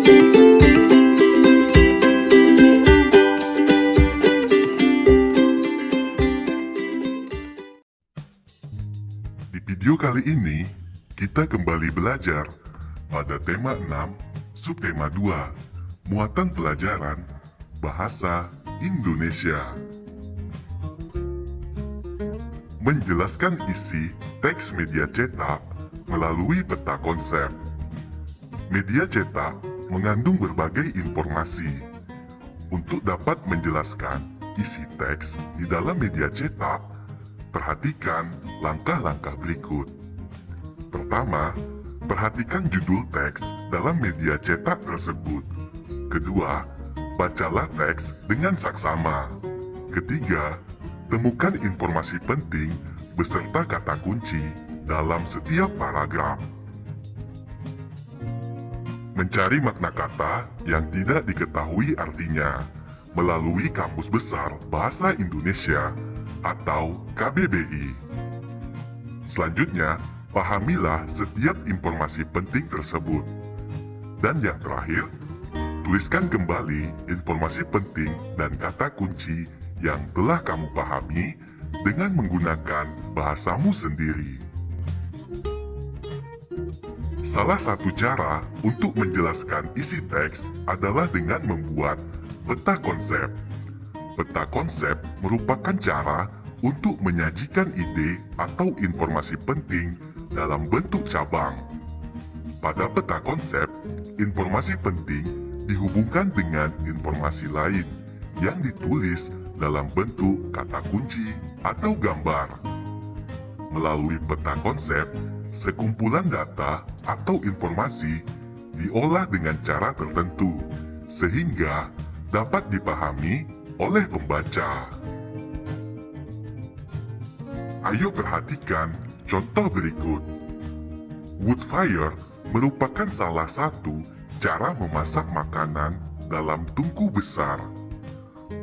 Di video kali ini, kita kembali belajar pada tema 6, subtema 2, muatan pelajaran Bahasa Indonesia. Menjelaskan isi teks media cetak melalui peta konsep. Media cetak mengandung berbagai informasi. Untuk dapat menjelaskan isi teks di dalam media cetak, perhatikan langkah-langkah berikut. Pertama, perhatikan judul teks dalam media cetak tersebut. Kedua, bacalah teks dengan saksama. Ketiga, temukan informasi penting beserta kata kunci dalam setiap paragraf. Mencari makna kata yang tidak diketahui artinya melalui Kamus Besar Bahasa Indonesia atau KBBI. Selanjutnya, pahamilah setiap informasi penting tersebut. Dan yang terakhir, tuliskan kembali informasi penting dan kata kunci yang telah kamu pahami dengan menggunakan bahasamu sendiri. Salah satu cara untuk menjelaskan isi teks adalah dengan membuat peta konsep. Peta konsep merupakan cara untuk menyajikan ide atau informasi penting dalam bentuk cabang. Pada peta konsep, informasi penting dihubungkan dengan informasi lain yang ditulis dalam bentuk kata kunci atau gambar. Melalui peta konsep, sekumpulan data atau informasi diolah dengan cara tertentu sehingga dapat dipahami oleh pembaca. Ayo perhatikan contoh berikut. Wood fire merupakan salah satu cara memasak makanan dalam tungku besar.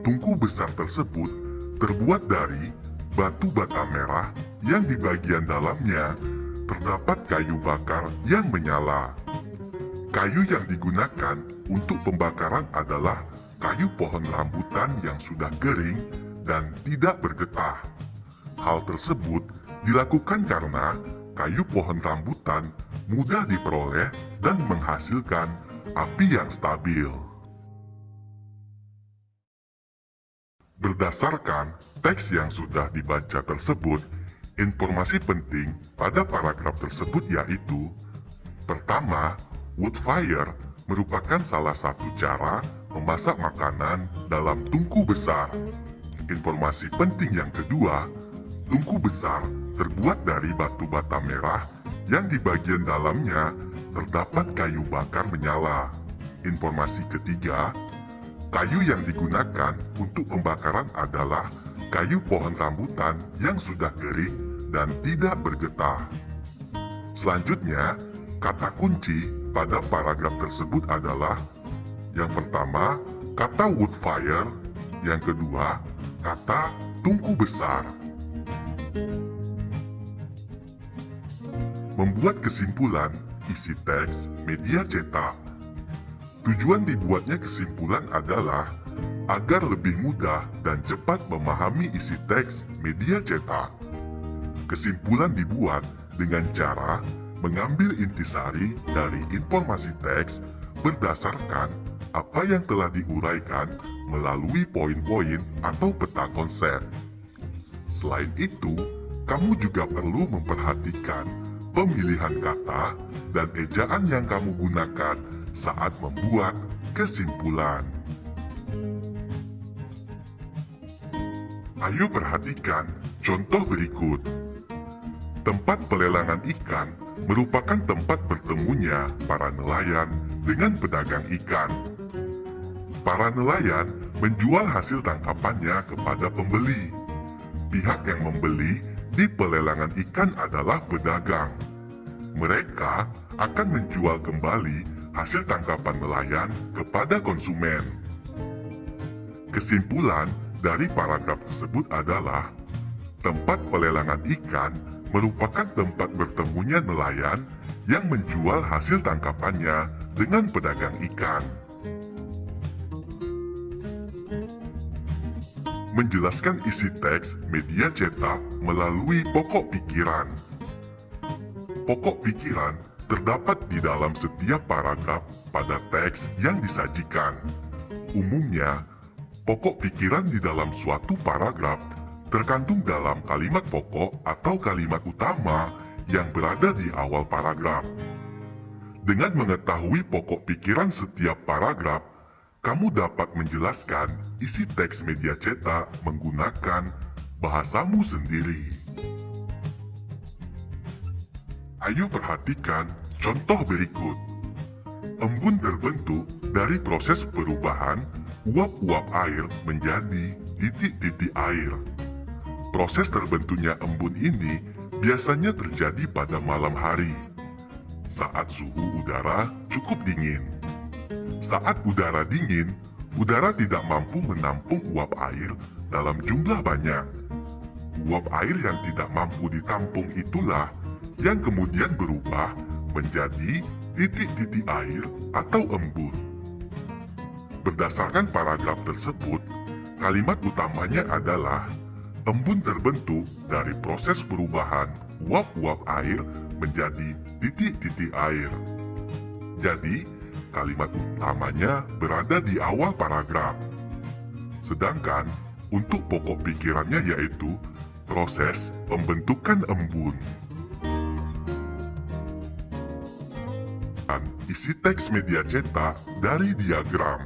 Tungku besar tersebut terbuat dari batu bata merah yang di bagian dalamnya terdapat kayu bakar yang menyala. Kayu yang digunakan untuk pembakaran adalah kayu pohon rambutan yang sudah kering dan tidak bergetah. Hal tersebut dilakukan karena kayu pohon rambutan mudah diperoleh dan menghasilkan api yang stabil. Berdasarkan teks yang sudah dibaca tersebut, informasi penting pada paragraf tersebut yaitu: pertama, wood fire merupakan salah satu cara memasak makanan dalam tungku besar. Informasi penting yang kedua, tungku besar terbuat dari batu bata merah yang di bagian dalamnya terdapat kayu bakar menyala. Informasi ketiga, kayu yang digunakan untuk pembakaran adalah kayu pohon rambutan yang sudah kering dan tidak bergetah. Selanjutnya, kata kunci pada paragraf tersebut adalah: yang pertama, kata wood fire, yang kedua, kata tungku besar. Membuat kesimpulan isi teks media cetak. Tujuan dibuatnya kesimpulan adalah agar lebih mudah dan cepat memahami isi teks media cetak. Kesimpulan dibuat dengan cara mengambil intisari dari informasi teks berdasarkan apa yang telah diuraikan melalui poin-poin atau peta konsep. Selain itu, kamu juga perlu memperhatikan pemilihan kata dan ejaan yang kamu gunakan saat membuat kesimpulan. Ayo perhatikan contoh berikut. Tempat pelelangan ikan merupakan tempat bertemunya para nelayan dengan pedagang ikan. Para nelayan menjual hasil tangkapannya kepada pembeli. Pihak yang membeli di pelelangan ikan adalah pedagang. Mereka akan menjual kembali hasil tangkapan nelayan kepada konsumen. Kesimpulan dari paragraf tersebut adalah tempat pelelangan ikan merupakan tempat bertemunya nelayan yang menjual hasil tangkapannya dengan pedagang ikan. Menjelaskan isi teks media cetak melalui pokok pikiran. Pokok pikiran terdapat di dalam setiap paragraf pada teks yang disajikan. Umumnya, pokok pikiran di dalam suatu paragraf terkandung dalam kalimat pokok atau kalimat utama yang berada di awal paragraf. Dengan mengetahui pokok pikiran setiap paragraf, kamu dapat menjelaskan isi teks media cetak menggunakan bahasamu sendiri. Ayo perhatikan contoh berikut. Embun terbentuk dari proses perubahan uap-uap air menjadi titik-titik air. Proses terbentuknya embun ini biasanya terjadi pada malam hari, saat suhu udara cukup dingin. Saat udara dingin, udara tidak mampu menampung uap air dalam jumlah banyak. Uap air yang tidak mampu ditampung itulah yang kemudian berubah menjadi titik-titik air atau embun. Berdasarkan paragraf tersebut, kalimat utamanya adalah embun terbentuk dari proses perubahan uap-uap air menjadi titik-titik air. Jadi, kalimat utamanya berada di awal paragraf. Sedangkan, untuk pokok pikirannya yaitu proses pembentukan embun. Dan isi teks media cetak dari diagram.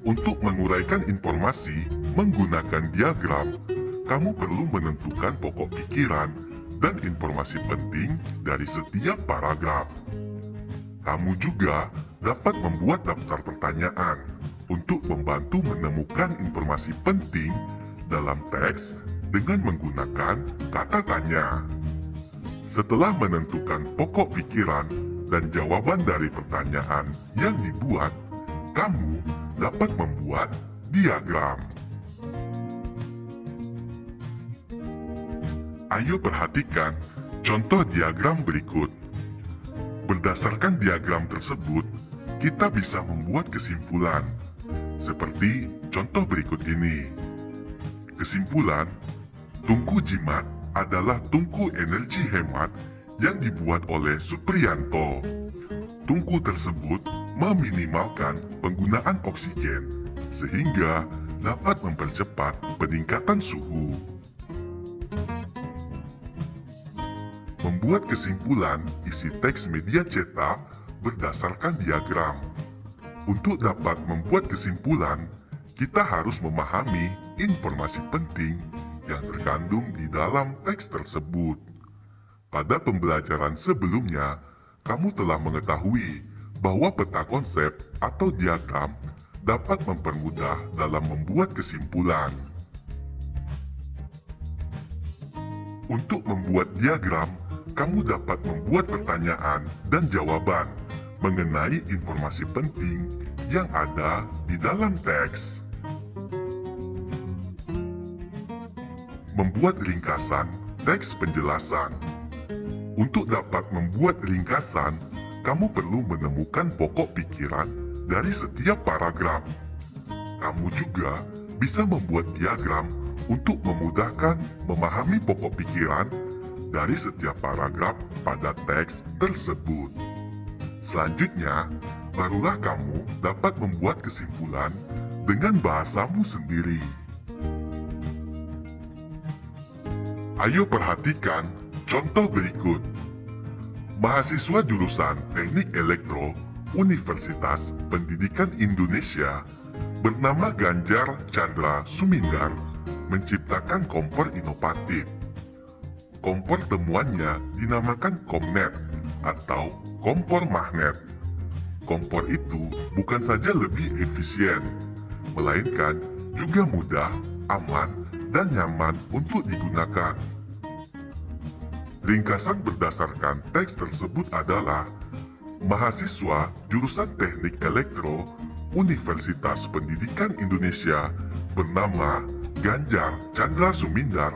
Untuk menguraikan informasi menggunakan diagram, kamu perlu menentukan pokok pikiran dan informasi penting dari setiap paragraf. Kamu juga dapat membuat daftar pertanyaan untuk membantu menemukan informasi penting dalam teks dengan menggunakan kata tanya. Setelah menentukan pokok pikiran dan jawaban dari pertanyaan yang dibuat, kamu dapat membuat diagram. Ayo perhatikan contoh diagram berikut. Berdasarkan diagram tersebut, kita bisa membuat kesimpulan, seperti contoh berikut ini. Kesimpulan, tungku jimat adalah tungku energi hemat yang dibuat oleh Supriyanto. Tungku tersebut meminimalkan penggunaan oksigen, sehingga dapat mempercepat peningkatan suhu. Membuat kesimpulan isi teks media cetak berdasarkan diagram. Untuk dapat membuat kesimpulan, kita harus memahami informasi penting yang terkandung di dalam teks tersebut. Pada pembelajaran sebelumnya, kamu telah mengetahui bahwa peta konsep atau diagram dapat mempermudah dalam membuat kesimpulan. Untuk membuat diagram, kamu dapat membuat pertanyaan dan jawaban mengenai informasi penting yang ada di dalam teks. Membuat ringkasan teks penjelasan. Untuk dapat membuat ringkasan, kamu perlu menemukan pokok pikiran dari setiap paragraf. Kamu juga bisa membuat diagram untuk memudahkan memahami pokok pikiran dari setiap paragraf pada teks tersebut. Selanjutnya, barulah kamu dapat membuat kesimpulan dengan bahasamu sendiri. Ayo perhatikan contoh berikut. Mahasiswa jurusan Teknik Elektro Universitas Pendidikan Indonesia bernama Ganjar Chandra Sumindar menciptakan kompor inovatif. Kompor temuannya dinamakan Komnet atau kompor magnet. Kompor itu bukan saja lebih efisien, melainkan juga mudah, aman, dan nyaman untuk digunakan. Ringkasan berdasarkan teks tersebut adalah mahasiswa jurusan Teknik Elektro Universitas Pendidikan Indonesia bernama Ganjar Chandra Sumindar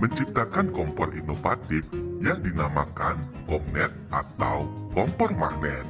menciptakan kompor inovatif yang dinamakan Komnet atau kompor magnet.